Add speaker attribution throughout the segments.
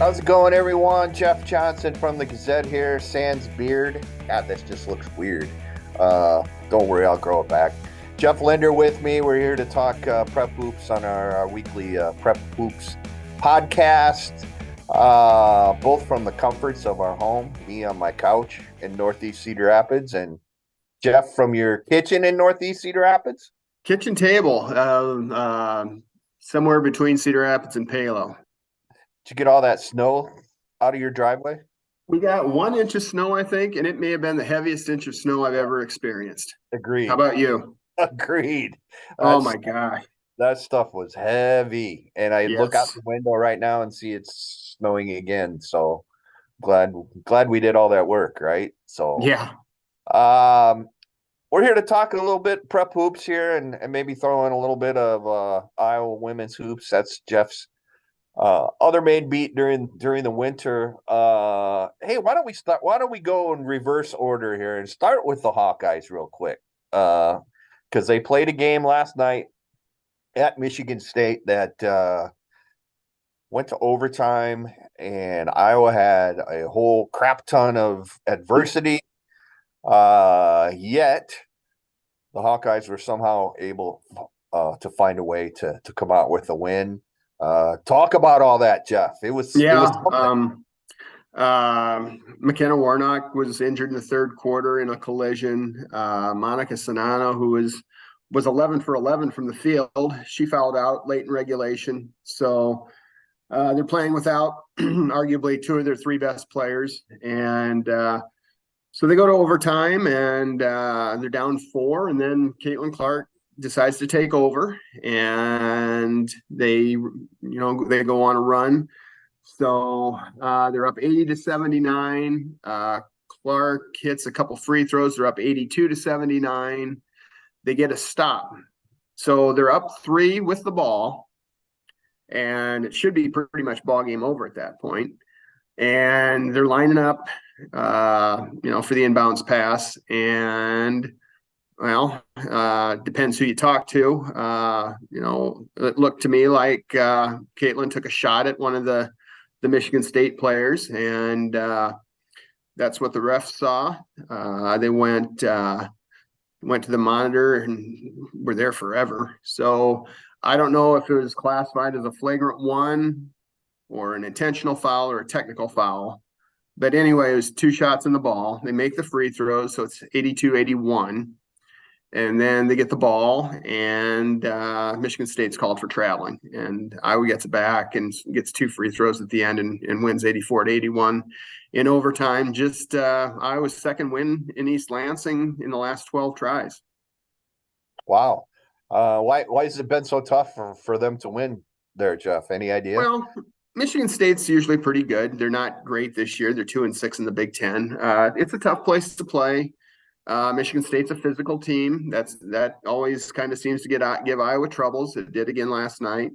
Speaker 1: How's it going, everyone? Jeff Johnson from the Gazette here. Sans beard. God, this just looks weird. Don't worry, I'll grow it back. Jeff Linder with me. We're here to talk Prep Hoops on our weekly Prep Hoops podcast, both from the comforts of our home, me on my couch in Northeast Cedar Rapids, and Jeff from your kitchen in Northeast Cedar Rapids.
Speaker 2: Kitchen table, somewhere between Cedar Rapids and Palo.
Speaker 1: Did you get all that snow out of your driveway?
Speaker 2: We got 1 inch of snow, I think, and it may have been the heaviest inch of snow I've ever experienced.
Speaker 1: Agreed.
Speaker 2: How about you?
Speaker 1: Agreed.
Speaker 2: Oh my gosh.
Speaker 1: That stuff was heavy. And I look out
Speaker 2: Yes.
Speaker 1: the window right now and see it's snowing again. So glad we did all that work, right? So
Speaker 2: Yeah.
Speaker 1: we're here to talk a little bit prep hoops here and maybe throw in a little bit of Iowa women's hoops. That's Jeff's other main beat during the winter. Hey, why don't we go in reverse order here and start with the Hawkeyes real quick, because they played a game last night at Michigan State that went to overtime, and Iowa had a whole crap ton of adversity, yet the Hawkeyes were somehow able to find a way to come out with a win. Talk about all that, Jeff. It was
Speaker 2: McKenna Warnock was injured in the third quarter in a collision. Monica Sanano, who was 11 for 11 from the field, she fouled out late in regulation. So they're playing without arguably two of their three best players. And so they go to overtime and they're down 4. And then Caitlin Clark decides to take over, and they go on a run. So they're up 80-79. Clark hits a couple free throws. They're up 82-79. They get a stop. So they're up 3 with the ball, and it should be pretty much ball game over at that point. And they're lining up, for the inbounds pass. And depends who you talk to. It looked to me like Caitlin took a shot at one of the Michigan State players, and that's what the refs saw. They went to the monitor and were there forever. So I don't know if it was classified as a flagrant one or an intentional foul or a technical foul. But anyway, it was 2 shots in the ball. They make the free throws, so it's 82-81. And then they get the ball, and Michigan State's called for traveling. And Iowa gets it back and gets 2 free throws at the end and wins 84-81 in overtime. Just Iowa's second win in East Lansing in the last 12 tries.
Speaker 1: Wow. Why has it been so tough for them to win there, Jeff? Any idea?
Speaker 2: Well, Michigan State's usually pretty good. They're not great this year. They're 2-6 in the Big Ten. It's a tough place to play. Michigan State's a physical team. That always kind of seems to give Iowa troubles. It did again last night.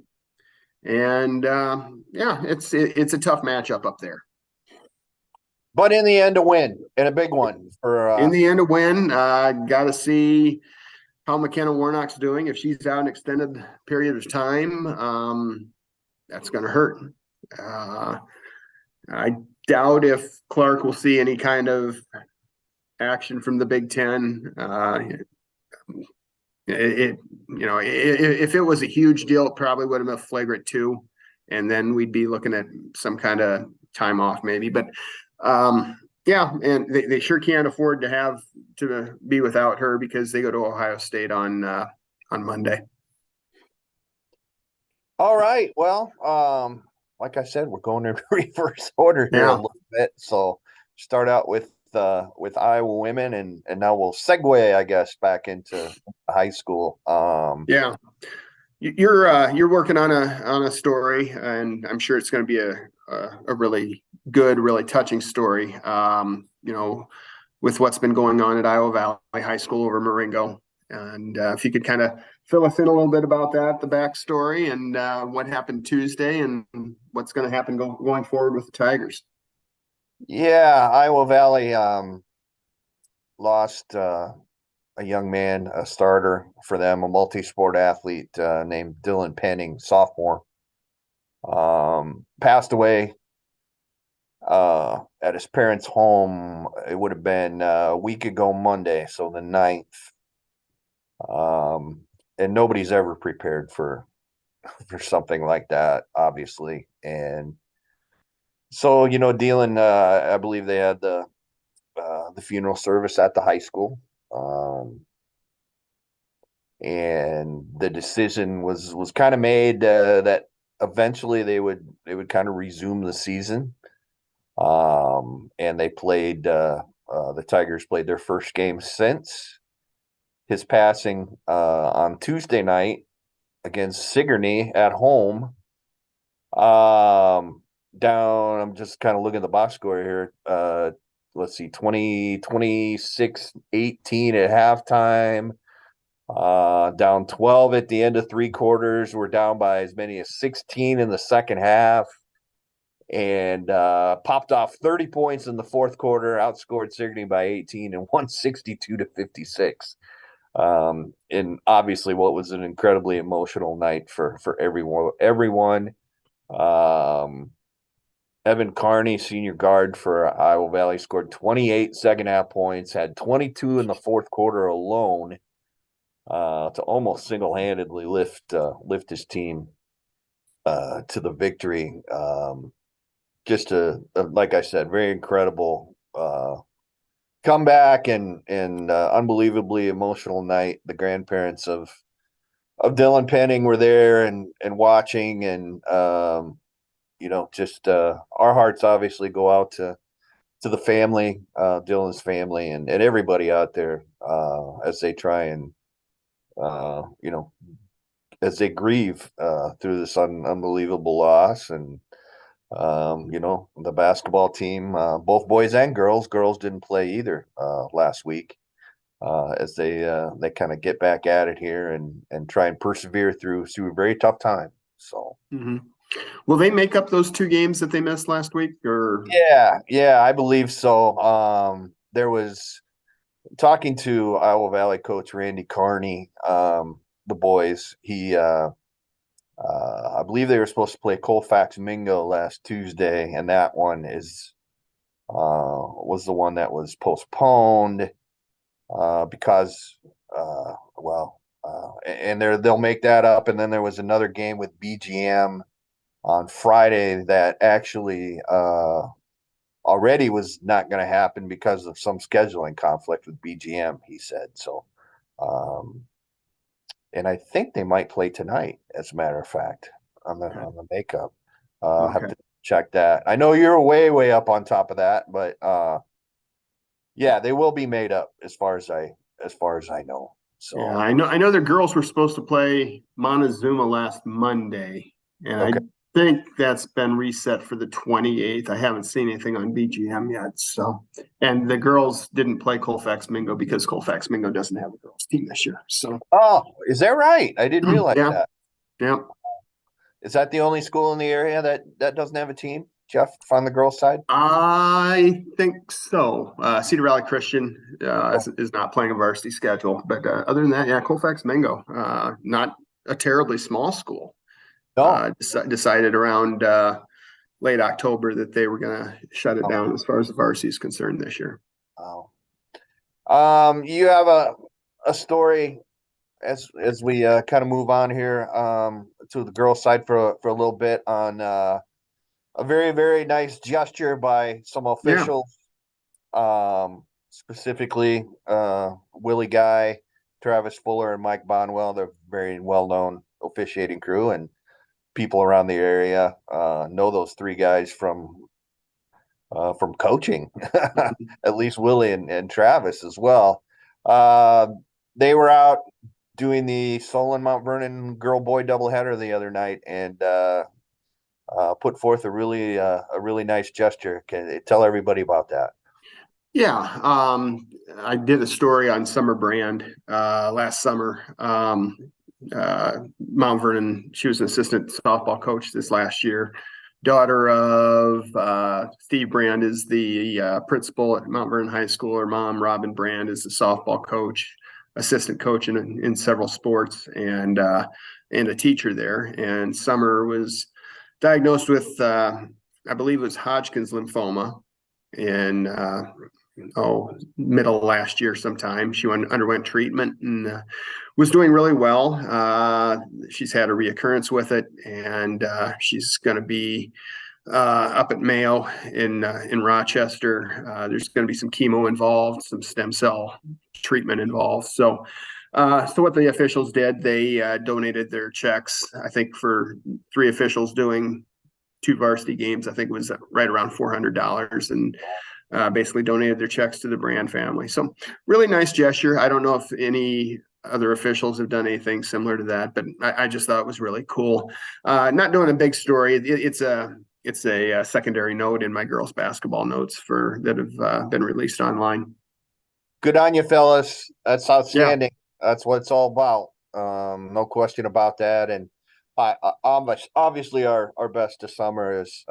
Speaker 2: And it's a tough matchup up there.
Speaker 1: But in the end, a win, and a big one for.
Speaker 2: In the end, a win. Got to see how McKenna Warnock's doing. If she's out an extended period of time, that's going to hurt. I doubt if Clark will see any kind of action from the Big Ten. If it was a huge deal, it probably would have been a flagrant 2, and then we'd be looking at some kind of time off maybe. But and they sure can't afford to be without her, because they go to Ohio State on Monday.
Speaker 1: All right. Well, like I said, we're going in reverse order here a little bit. So start out with Iowa women, and now we'll segue, I guess, back into high school.
Speaker 2: You're working on a story, and I'm sure it's going to be a really good, really touching story. With what's been going on at Iowa Valley High School over Marengo, and if you could kind of fill us in a little bit about that, the backstory, and what happened Tuesday, and what's going to happen going forward with the Tigers.
Speaker 1: Yeah, Iowa Valley lost a young man, a starter for them, a multi-sport athlete named Dylan Penning, sophomore. Passed away at his parents' home. It would have been a week ago Monday, so the 9th. And nobody's ever prepared for something like that, obviously. And so, dealing, I believe they had the funeral service at the high school. And the decision was kind of made that eventually they would kind of resume the season. And the Tigers played their first game since his passing on Tuesday night against Sigourney at home. I'm just kind of looking at the box score here. Let's see, 26-18 at halftime. Down 12 at the end of three quarters. We're down by as many as 16 in the second half. And popped off 30 points in the fourth quarter, outscored Sigourney by 18 and won 62-56. And obviously what was an incredibly emotional night for everyone. Evan Carney, senior guard for Iowa Valley, scored 28 second half points, had 22 in the fourth quarter alone, to almost single-handedly lift his team to the victory. Just like I said, very incredible comeback and unbelievably emotional night. The grandparents of Dylan Penning were there and watching, and just our hearts obviously go out to the family, Dylan's family, and everybody out there as they try and as they grieve through this unbelievable loss. And the basketball team, both boys and girls didn't play either last week, as they kind of get back at it here and try and persevere through a very tough time. So
Speaker 2: Will they make up those two games that they missed last week? Or
Speaker 1: yeah, I believe so. There was talking to Iowa Valley coach Randy Carney, the boys. He I believe they were supposed to play Colfax Mingo last Tuesday, and that one was the one that was postponed because and they'll make that up. And then there was another game with BGM on Friday that actually already was not going to happen because of some scheduling conflict with BGM, he said. So and I think they might play tonight, as a matter of fact, on the makeup.
Speaker 2: Okay.
Speaker 1: Have to check that. I know you're way up on top of that, but yeah, they will be made up as far as I know. So
Speaker 2: yeah, I know the girls were supposed to play Montezuma last Monday, and
Speaker 1: okay.
Speaker 2: I think that's been reset for the 28th. I haven't seen anything on BGM yet. So, and the girls didn't play Colfax Mingo because Colfax Mingo doesn't have a girls team this year. So,
Speaker 1: Oh, is that right? I didn't realize that.
Speaker 2: Yeah.
Speaker 1: Is that the only school in the area that doesn't have a team, Jeff, on the girls' side?
Speaker 2: I think so. Cedar Valley Christian is not playing a varsity schedule, but other than that, yeah, Colfax Mingo, not a terribly small school.
Speaker 1: No.
Speaker 2: Decided around late October that they were going to shut it down as far as the varsity is concerned this year.
Speaker 1: Oh. You have a story as we kind of move on here to the girls' side for a little bit on a very, very nice gesture by some officials, specifically Willie Guy, Travis Fuller, and Mike Bonwell. They're very well-known officiating crew, and people around the area know those three guys from coaching, at least Willie and Travis as well. They were out doing the Solon Mount Vernon girl boy doubleheader the other night and put forth a really nice gesture. Can you tell everybody about that?
Speaker 2: Yeah, I did a story on Summer Brand last summer. Mount Vernon, she was an assistant softball coach this last year. Daughter of Steve Brand is the principal at Mount Vernon High School. Her mom, Robin Brand, is the softball coach, assistant coach in several sports, and a teacher there. And Summer was diagnosed with I believe it was Hodgkin's lymphoma in middle of last year sometime. She underwent treatment and was doing really well. She's had a reoccurrence with it, and she's going to be up at Mayo in Rochester. There's going to be some chemo involved, some stem cell treatment involved. So what the officials did, they donated their checks, I think, for 3 officials doing 2 varsity games. I think it was right around $400, and basically donated their checks to the Brand family. So really nice gesture. I don't know if any other officials have done anything similar to that, but I just thought it was really cool. Not doing a big story. It's a secondary note in my girls basketball notes that have been released online.
Speaker 1: Good on you, fellas. That's outstanding. Yeah. That's what it's all about. No question about that. And obviously our best of summer is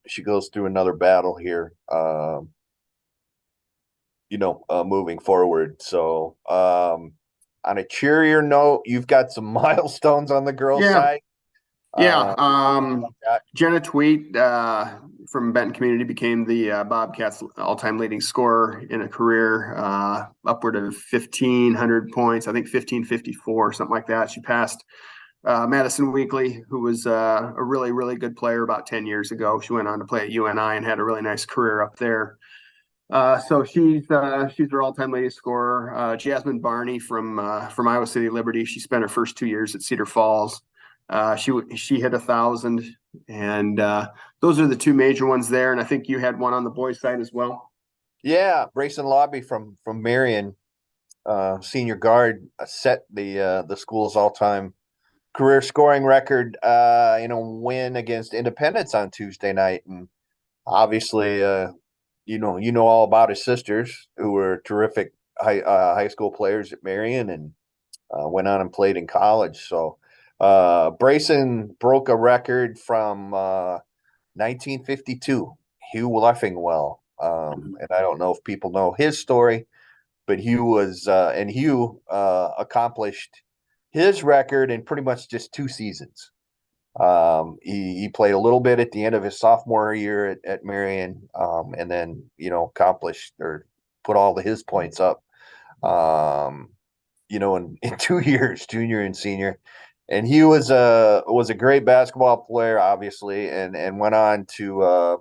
Speaker 1: she goes through another battle here, moving forward. So on a cheerier note, you've got some milestones on the girls' side.
Speaker 2: Yeah. Jenna Tweet from Benton Community became the Bobcats all-time leading scorer in a career, upward of 1,500 points. I think 1,554, something like that. She passed Madison Weekly, who was a really, really good player about 10 years ago. She went on to play at UNI and had a really nice career up there. So she's her all-time leading scorer. Jasmine Barney from Iowa City Liberty. She spent her first 2 years at Cedar Falls. She hit 1,000, and those are the 2 major ones there. And I think you had one on the boys' side as well.
Speaker 1: Yeah, Brayson Laube from Marion, senior guard, set the school's all-time career scoring record in a win against Independence on Tuesday night. And obviously, you know all about his sisters, who were terrific high school players at Marion, and went on and played in college. So Brayson broke a record from 1952, Hugh Leffingwell. And I don't know if people know his story, but Hugh accomplished his record in pretty much just 2 seasons. He played a little bit at the end of his sophomore year at Marion, and then accomplished or put all his points up in 2 years, junior and senior. And he was a great basketball player, obviously, and went on to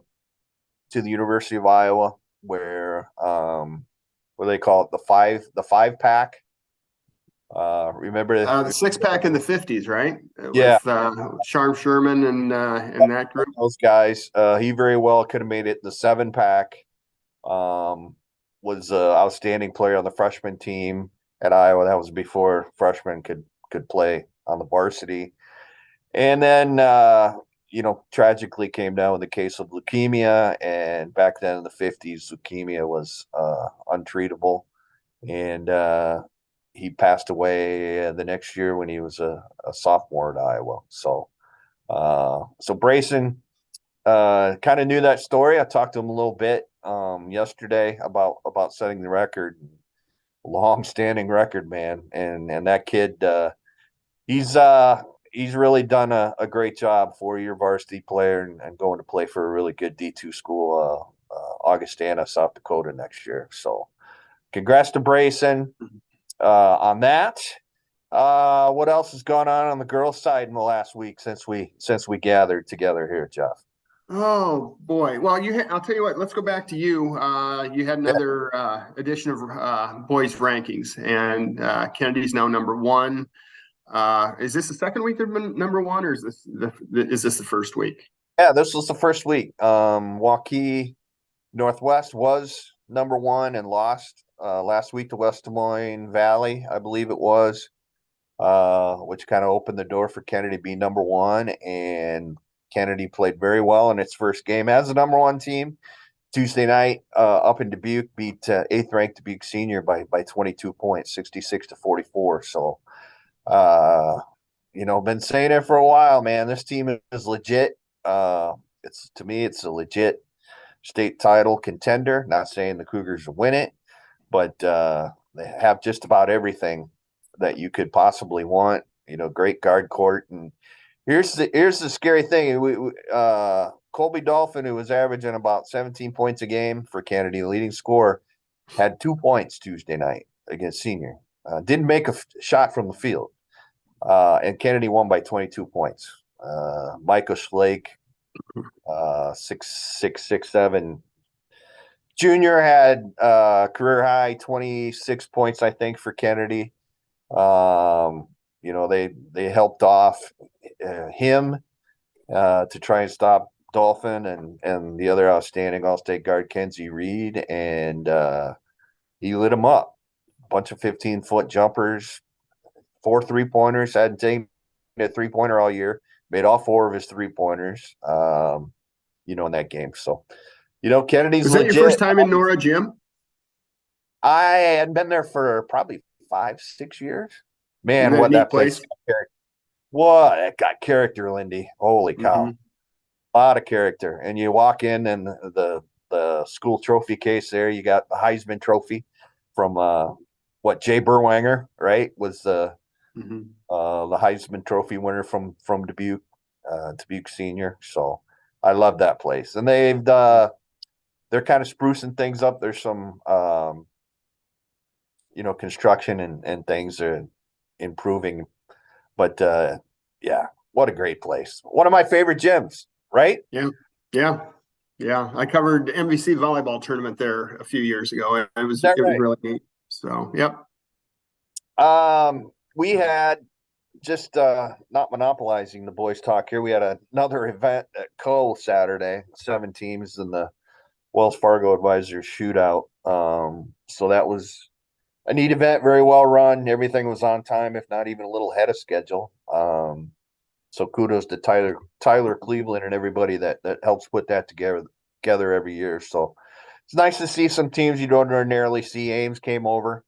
Speaker 1: the University of Iowa, where what do they call it, the 5-pack. Remember
Speaker 2: the 6-pack in the 50s, right?
Speaker 1: Yeah,
Speaker 2: with Sharm Sherman and that group.
Speaker 1: Those guys. He very well could have made it. The 7-pack. Was an outstanding player on the freshman team at Iowa. That was before freshmen could play on the varsity. And then tragically came down with the case of leukemia. And back then in the 50s, leukemia was untreatable. And he passed away the next year when he was a sophomore at Iowa. So Brayson kind of knew that story. I talked to him a little bit yesterday about setting the record. Long-standing record, man. And that kid, he's really done a great job, 4-year varsity player, and going to play for a really good D2 school, Augustana, South Dakota next year. So congrats to Brayson on that. What else has gone on the girls' side in the last week since we gathered together here, Jeff?
Speaker 2: Oh boy! Well, I'll tell you what. Let's go back to you. You had another edition of boys rankings, and Kennedy's now number 1. Is this the second week they've been number 1, or is this the first week?
Speaker 1: Yeah, this was the first week. Waukee Northwest was number 1 and lost last week to West Des Moines Valley, I believe it was, which kind of opened the door for Kennedy to be number 1. And Kennedy played very well in its first game as the number 1 team. Tuesday night, up in Dubuque, beat 8th-ranked Dubuque Senior by 22 points, 66-44. So, been saying it for a while, man. This team is legit. To me, it's a legit state title contender. Not saying the Cougars will win it, but they have just about everything that you could possibly want. Great guard court. And here's the scary thing. Colby Dolphin, who was averaging about 17 points a game for Kennedy, leading scorer, had 2 points Tuesday night against Senior. Didn't make a shot from the field. And Kennedy won by 22 points. Micah Schlake, 6'6", 6'7". Junior had career high 26 points, I think, for Kennedy. They helped off him to try and stop Dolphin and the other outstanding All-State guard, Kenzie Reed, and he lit him up. A bunch of 15-foot jumpers, 4 3-pointers. Hadn't taken a 3-pointer all year. Made all 4 of his 3-pointers, in that game. So, Kennedy's
Speaker 2: Was that
Speaker 1: legit.
Speaker 2: your first time in Nora, Jim?
Speaker 1: I had been there for probably 5-6 years. Man,
Speaker 2: Isn't
Speaker 1: what
Speaker 2: that
Speaker 1: that place got character. What it got character, Lindy. Holy cow.
Speaker 2: Mm-hmm.
Speaker 1: A lot of character. And you walk in and the school trophy case there, you got the Heisman Trophy from Jay Berwanger, right? Was the Heisman Trophy winner from Dubuque, Dubuque Senior. So I love that place. And they're kind of sprucing things up. There's some construction and things are improving. But yeah, what a great place. One of my favorite gyms, right?
Speaker 2: Yeah. I covered MVC volleyball tournament there a few years ago. It was really neat. So, yep.
Speaker 1: We had just not monopolizing the boys talk here. We had another event at Saturday, 7 teams in the Wells Fargo Advisors Shootout. So that was a neat event, very well run. Everything was on time, if not even a little ahead of schedule. So kudos to Tyler Cleveland and everybody that helps put that together every year. So it's nice to see some teams you don't ordinarily see. Ames came over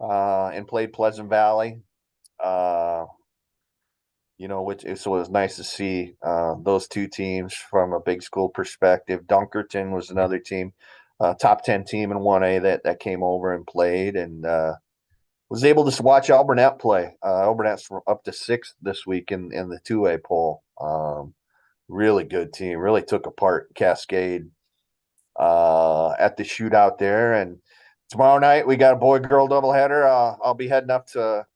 Speaker 1: and played Pleasant Valley. So it was nice to see those 2 teams from a big school perspective. Dunkerton was another team, top 10 team in 1A that came over and played, and was able to watch Alburnett play. Alburnnett's up to 6th this week in the 2A poll. Really good team. Really took apart Cascade at the shootout there. And tomorrow night we got a boy-girl doubleheader. I'll be heading up to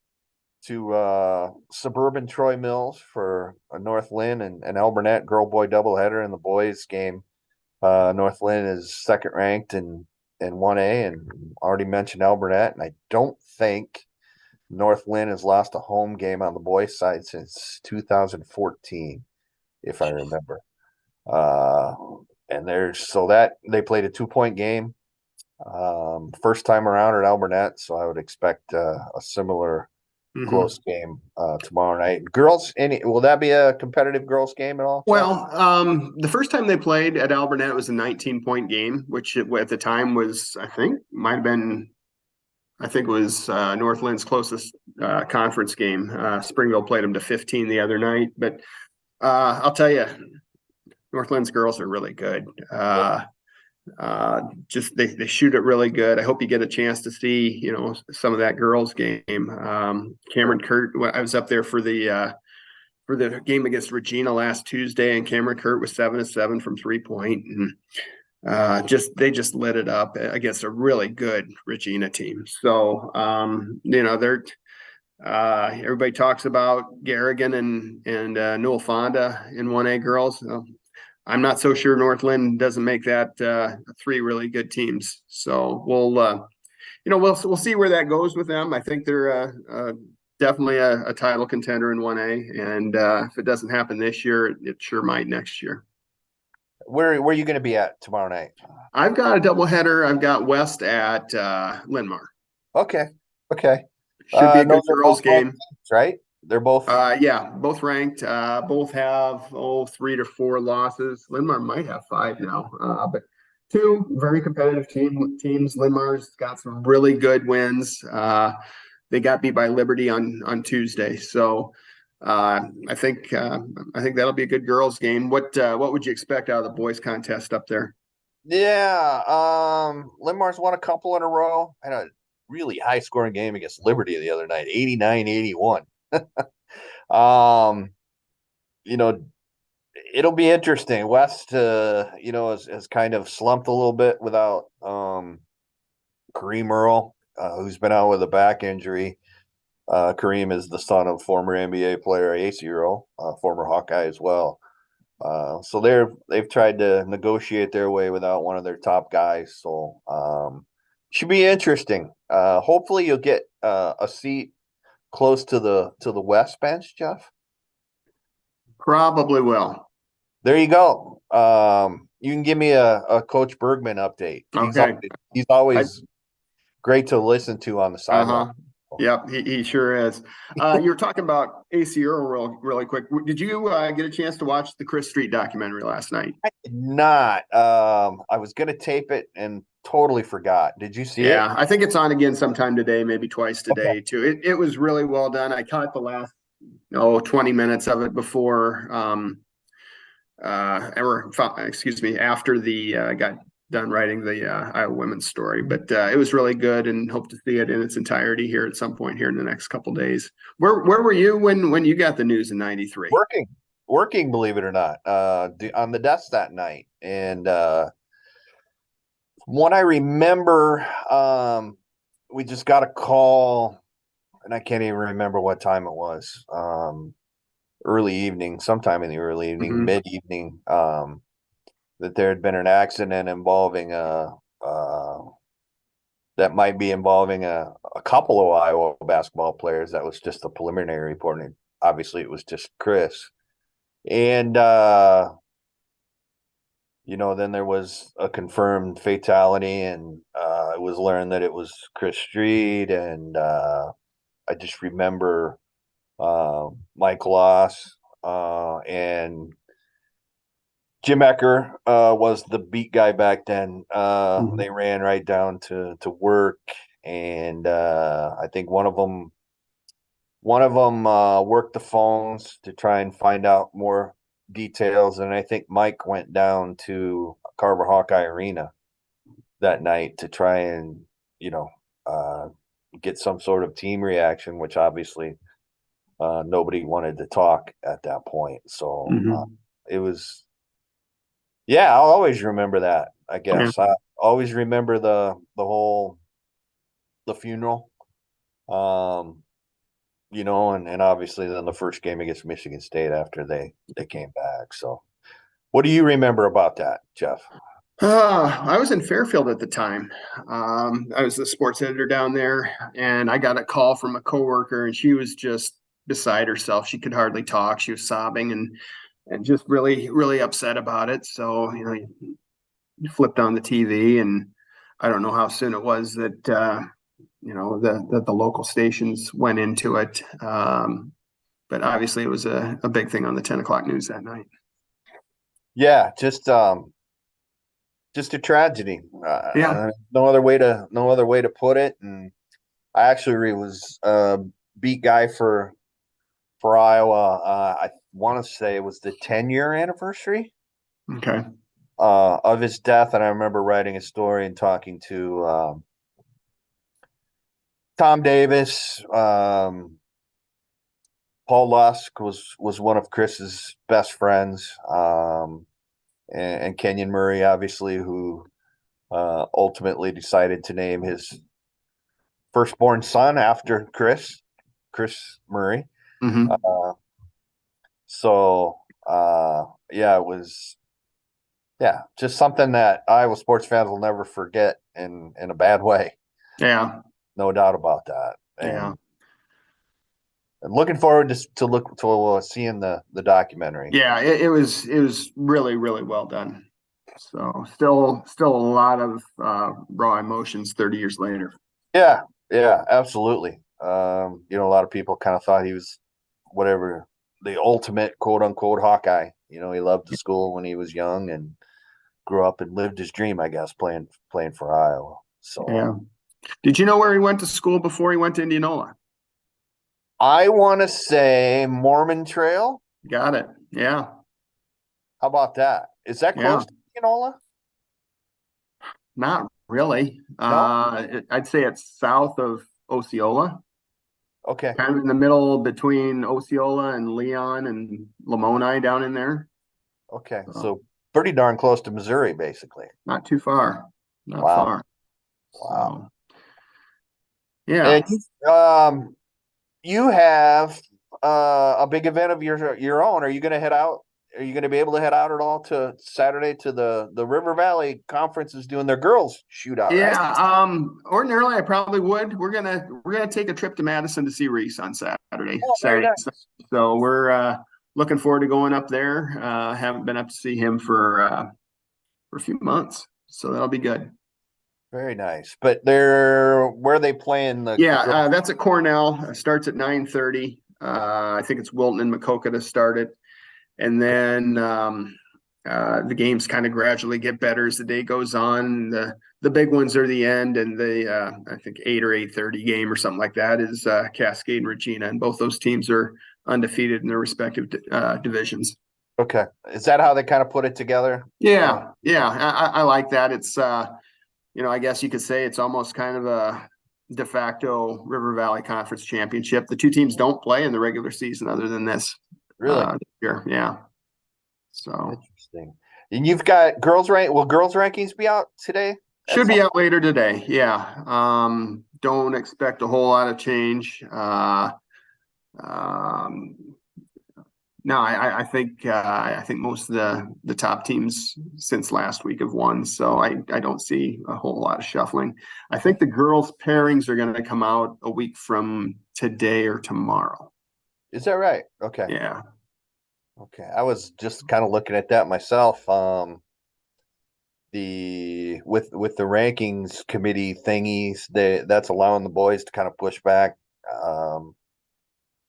Speaker 1: suburban Troy Mills for a North Lynn and Alburnett girl-boy doubleheader. In the boys game, North Lynn is second ranked in 1A, and already mentioned Alburnett. And I don't think North Lynn has lost a home game on the boys' side since 2014, if I remember. And they played a 2-point game first time around at Alburnett, so I would expect a similar close game tomorrow night. Girls, will that be a competitive girls game at all?
Speaker 2: Well, the first time they played at Alburnett was a 19-point game, which at the time was, it was North Lynn's closest conference game. Springville played them to 15 the other night, but I'll tell you, North Lynn's girls are really good. Just they shoot it really good. I hope you get a chance to see some of that girls game. Cameron Kurt, I was up there for the game against Regina last Tuesday, and Cameron Kurt was 7-7 from 3-point, and they just lit it up against a really good Regina team. So they're everybody talks about Garrigan and Newell Fonda in 1A girls. I'm not so sure North Lynn doesn't make that 3 really good teams. So we'll see where that goes with them. I think they're definitely a title contender in 1A, and if it doesn't happen this year, it sure might next year.
Speaker 1: Where are you going to be at tomorrow night?
Speaker 2: I've got a doubleheader. I've got West at Linmar.
Speaker 1: Okay.
Speaker 2: Should be a good girls game,
Speaker 1: right? They're both
Speaker 2: both ranked. Both have 3 to 4 losses. Linmar might have 5 now, but 2 very competitive teams. Linmar's got some really good wins. They got beat by Liberty on Tuesday, so I think that'll be a good girls game. What would you expect out of the boys contest up there?
Speaker 1: Yeah, Linmar's won a couple in a row. Had a really high scoring game against Liberty the other night, 89-81. it'll be interesting. West, has kind of slumped a little bit without Kareem Earl, who's been out with a back injury. Kareem is the son of former NBA player Ace Earl, former Hawkeye as well. So they've tried to negotiate their way without one of their top guys. So should be interesting. Hopefully you'll get a seat close to the West bench, Jeff.
Speaker 2: Probably will.
Speaker 1: There you go. You can give me a Coach Bergman update.
Speaker 2: Okay.
Speaker 1: He's always great to listen to on the sideline.
Speaker 2: Yep, he sure is. You were talking about AC Earl really quick. Did you get a chance to watch the Chris Street documentary last night?
Speaker 1: I did not. I was going to tape it and totally forgot. Did you see it?
Speaker 2: Yeah, I think it's on again sometime today, maybe twice today too. It was really well done. I caught the last 20 minutes of it before after the got done writing the Iowa women's story, but it was really good, and hope to see it in its entirety here at some point here in the next couple of days. Where were you when you got the news in '93?
Speaker 1: Working, believe it or not, on the desk that night. And what I remember, we just got a call, and I can't even remember what time it was. Early evening, sometime in the early evening, mid-evening, that there had been an accident involving that might be involving a couple of Iowa basketball players. That was just a preliminary report. And obviously it was just Chris. And then there was a confirmed fatality, and it was learned that it was Chris Street. And I just remember Mike Loss and Jim Ecker was the beat guy back then. They ran right down to work, and I think one of them worked the phones to try and find out more details, and I think Mike went down to Carver Hawkeye Arena that night to try and get some sort of team reaction, which obviously nobody wanted to talk at that point. So it was. Yeah, I'll always remember that, I guess.
Speaker 2: Yeah.
Speaker 1: I always remember the funeral. And obviously then the first game against Michigan State after they came back. So what do you remember about that, Jeff?
Speaker 2: I was in Fairfield at the time. I was the sports editor down there, and I got a call from a coworker, and she was just beside herself. She could hardly talk. She was sobbing and just really, really upset about it. So, you flipped on the TV, and I don't know how soon it was that, that the local stations went into it. But obviously it was a big thing on the 10 o'clock news that night. Yeah.
Speaker 1: Just a tragedy. No other way to put it. And I actually was a beat guy for Iowa. I want to say it was the 10-year anniversary of his death, and I remember writing a story and talking to Tom Davis. Paul Lusk was one of Chris's best friends, and Kenyon Murray, obviously, who ultimately decided to name his firstborn son after Chris Murray. It was, just something that Iowa sports fans will never forget in a bad way.
Speaker 2: Yeah.
Speaker 1: No doubt about that. And looking forward to seeing the documentary.
Speaker 2: Yeah, it was really, really well done. So still a lot of raw emotions 30 years later.
Speaker 1: Yeah, absolutely. A lot of people kind of thought he was whatever, the ultimate quote unquote Hawkeye. He loved the school when he was young and grew up and lived his dream, I guess, playing for Iowa. So
Speaker 2: yeah. Did you know where he went to school before he went to Indianola?
Speaker 1: I want to say Mormon Trail.
Speaker 2: Got it. Yeah.
Speaker 1: How about that? Is that close to Indianola?
Speaker 2: Not really.
Speaker 1: No?
Speaker 2: I'd say it's south of Osceola.
Speaker 1: Okay.
Speaker 2: Kind of in the middle between Osceola and Leon and Lamoni down in there.
Speaker 1: Okay.
Speaker 2: So,
Speaker 1: So pretty darn close to Missouri, basically.
Speaker 2: not too far, not
Speaker 1: Wow.
Speaker 2: far.
Speaker 1: Wow.
Speaker 2: So, yeah.
Speaker 1: And you have a big event of your own. Are you going to head out? Are you going to be able to head out at all to Saturday to the River Valley Conference is doing their girls shootout, right?
Speaker 2: Yeah, ordinarily I probably would. We're gonna take a trip to Madison to see Reese on Saturday.
Speaker 1: Oh, very nice.
Speaker 2: So we're looking forward to going up there. Haven't been up to see him for a few months, so that'll be good.
Speaker 1: Very nice. But where are they playing
Speaker 2: Yeah,
Speaker 1: girls?
Speaker 2: that's at Cornell. Starts at 9:30. I think it's Wilton and Macoka to start it, and then the games kind of gradually get better as the day goes on. The big ones are the end, and the I think 8 or 8:30 game or something like that is Cascade and Regina, and both those teams are undefeated in their respective divisions.
Speaker 1: Okay. Is that how they kind of put it together?
Speaker 2: Yeah, yeah, I like that. It's I guess you could say it's almost kind of a de facto River Valley Conference championship. The two teams don't play in the regular season other than this
Speaker 1: Really?
Speaker 2: year. Yeah. So
Speaker 1: Interesting. And you've got girls rank. Will girls rankings be out today?
Speaker 2: should be out later today. Yeah. Don't expect a whole lot of change. Um, no, I think most of the top teams since last week have won, so I don't see a whole lot of shuffling. I think the girls' pairings are going to come out a week from today or tomorrow.
Speaker 1: Is that right? Okay.
Speaker 2: Yeah.
Speaker 1: Okay. I was just kind of looking at that myself. With the rankings committee thingies, that's allowing the boys to kind of push back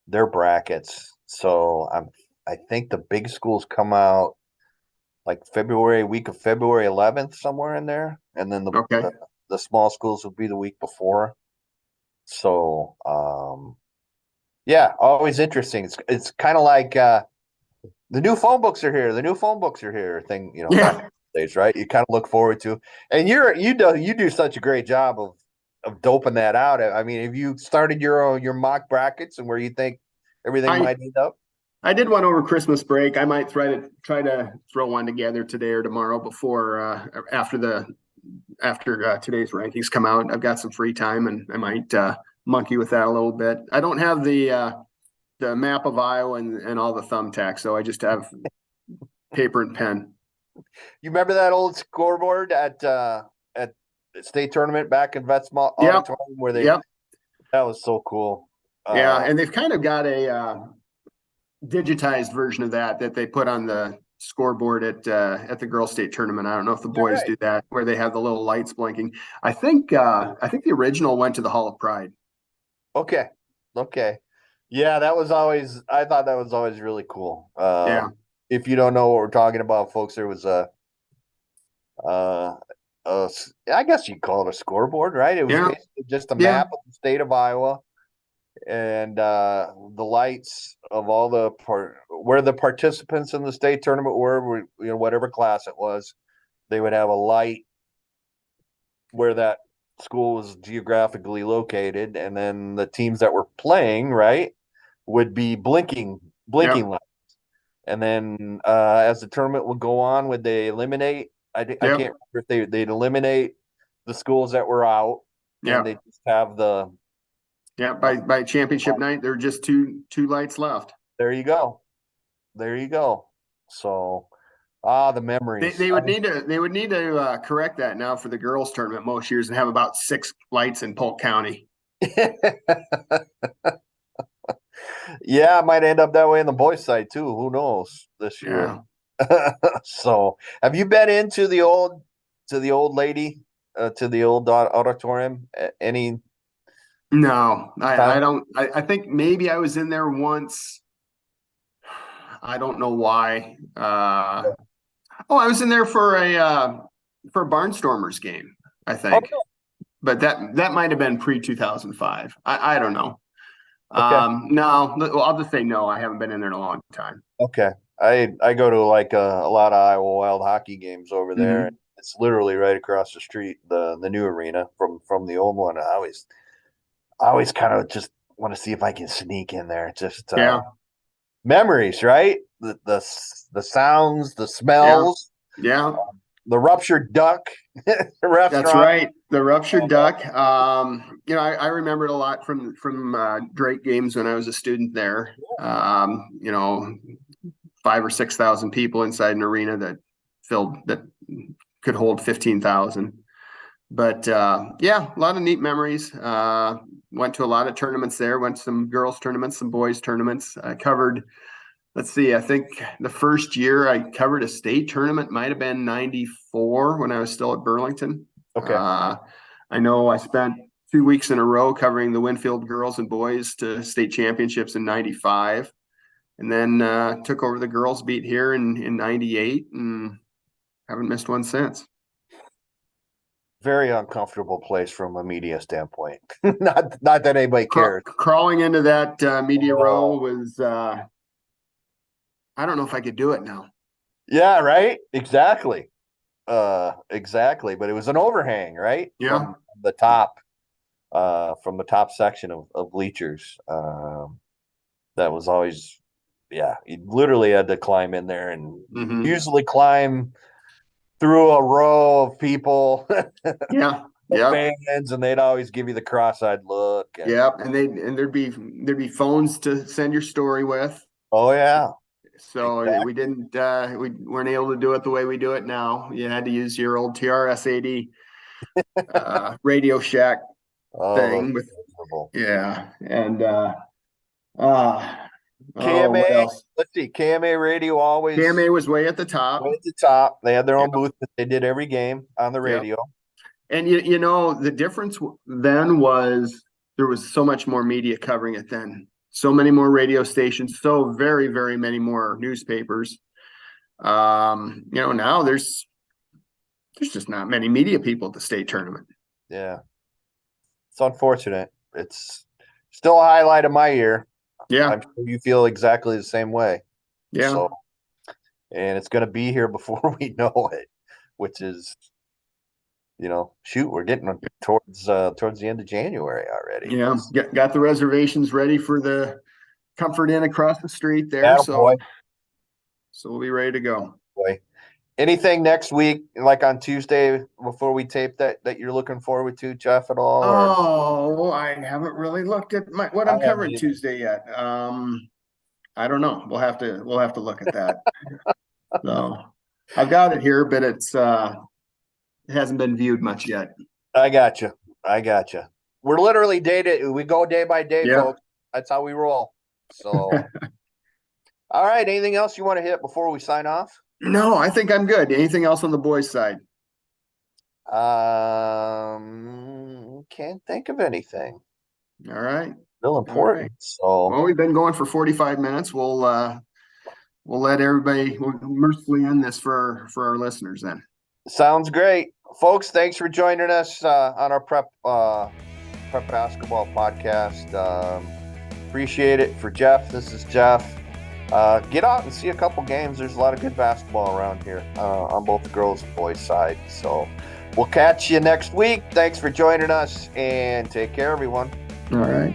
Speaker 1: their brackets. So I think the big schools come out like week of February 11th, somewhere in there, and then
Speaker 2: Okay.
Speaker 1: the small schools will be the week before. So yeah, always interesting. It's kind of like the new phone books are here. The new phone books are here. Thing
Speaker 2: Yeah.
Speaker 1: days, right? You kind of look forward to, and you do such a great job of doping that out. I mean, have you started your mock brackets and where you think everything might end up?
Speaker 2: I did one over Christmas break. I might try to throw one together today or tomorrow before after today's rankings come out. I've got some free time and I might monkey with that a little bit. I don't have the map of Iowa and all the thumbtacks, so I just have paper and pen.
Speaker 1: You remember that old scoreboard at the state tournament back in Vetsma Auditorium where that was so cool.
Speaker 2: Yeah, and they've kind of got a digitized version of that they put on the scoreboard at the girls' state tournament. I don't know if the boys do that, where they have the little lights blinking. I think the original went to the Hall of Pride.
Speaker 1: Okay. Yeah, I thought that was always really cool. If you don't know what we're talking about, folks, there was I guess you'd call it a scoreboard, right? It was basically just a map of the state of Iowa and the lights of all where the participants in the state tournament were, whatever class it was, they would have a light where that school was geographically located, and then the teams that were playing, right, would be blinking lights. And then as the tournament would go on, would they eliminate? I can't remember if they'd eliminate the schools that were out. And they just have the
Speaker 2: by championship night, there were just two lights left.
Speaker 1: There you go. So the memories.
Speaker 2: They would need to correct that now for the girls tournament most years and have about 6 lights in Polk County.
Speaker 1: Yeah, it might end up that way in the boys' side too. Who knows this year? So, have you been into the old lady, to the old auditorium? Any?
Speaker 2: No, I don't. I think maybe I was in there once. I don't know why. I was in there for a Barnstormers game, I think. Okay. But that might have been pre-2005. I don't know. Okay. No, I'll just say no. I haven't been in there in a long time.
Speaker 1: Okay. I go to like a lot of Iowa Wild hockey games over there. Mm-hmm. It's literally right across the street, the new arena from the old one. I always kind of just want to see if I can sneak in there. Just Memories, right? The sounds, the smells,
Speaker 2: Yeah,
Speaker 1: the ruptured duck
Speaker 2: that's
Speaker 1: restaurant.
Speaker 2: right. The ruptured duck. I remembered a lot from Drake games when I was a student there. 5 or 6 thousand people inside an arena that could hold 15,000. But yeah, a lot of neat memories. Went to a lot of tournaments there. Went to some girls tournaments, some boys tournaments. I covered. Let's see. I think the first year I covered a state tournament might have been '94 when I was still at Burlington.
Speaker 1: Okay.
Speaker 2: I know I spent 2 weeks in a row covering the Winfield girls and boys to state championships in '95, and then took over the girls beat here in '98, and haven't missed one since.
Speaker 1: Very uncomfortable place from a media standpoint. not that anybody cares.
Speaker 2: Crawling into that media row was. I don't know if I could do it now.
Speaker 1: Yeah, right. Exactly. Exactly. But it was an overhang, right?
Speaker 2: Yeah.
Speaker 1: From the top section of bleachers. That was always, yeah, you literally had to climb in there and usually climb through a row of people.
Speaker 2: Yeah.
Speaker 1: Fans, and they'd always give you the cross-eyed look.
Speaker 2: And there'd be phones to send your story with.
Speaker 1: Oh yeah.
Speaker 2: So exactly. We weren't able to do it the way we do it now. You had to use your old TRS-80 Radio Shack thing with and
Speaker 1: KMA. Let's see, KMA radio always.
Speaker 2: KMA was way at the top.
Speaker 1: Way at the top. They had their own booth that they did every game on the radio.
Speaker 2: And the difference then was there was so much more media covering it then. So many more stations, so very, very many more newspapers. Now there's just not many media people at the state tournament.
Speaker 1: Yeah. It's unfortunate. It's still a highlight of my year.
Speaker 2: Yeah.
Speaker 1: I'm sure you feel exactly the same way.
Speaker 2: Yeah.
Speaker 1: So, and it's going to be here before we know it, which is, we're getting towards the end of January already.
Speaker 2: Yeah. Got the reservations ready for the Comfort Inn across the street there. So we'll be ready to go.
Speaker 1: Boy. Anything next week, like on Tuesday before we tape that you're looking forward to, Jeff, at all?
Speaker 2: Oh, I haven't really looked at what I'm covering Tuesday yet. I don't know. We'll have to look at that. So I've got it here, but it hasn't been viewed much yet.
Speaker 1: I got you. We're literally we go day by day, folks. That's how we roll. So, all right. Anything else you want to hit before we sign off?
Speaker 2: No, I think I'm good. Anything else on the boys' side?
Speaker 1: Can't think of anything.
Speaker 2: All right.
Speaker 1: Still important. Right. So,
Speaker 2: we've been going for 45 minutes. We'll let everybody mercifully end this for our listeners then.
Speaker 1: Sounds great, folks. Thanks for joining us on our prep basketball podcast. Appreciate it. For Jeff, this is Jeff. Get out and see a couple games. There's a lot of good basketball around here on both the girls and boys side. So we'll catch you next week. Thanks for joining us, and take care, everyone.
Speaker 2: All right.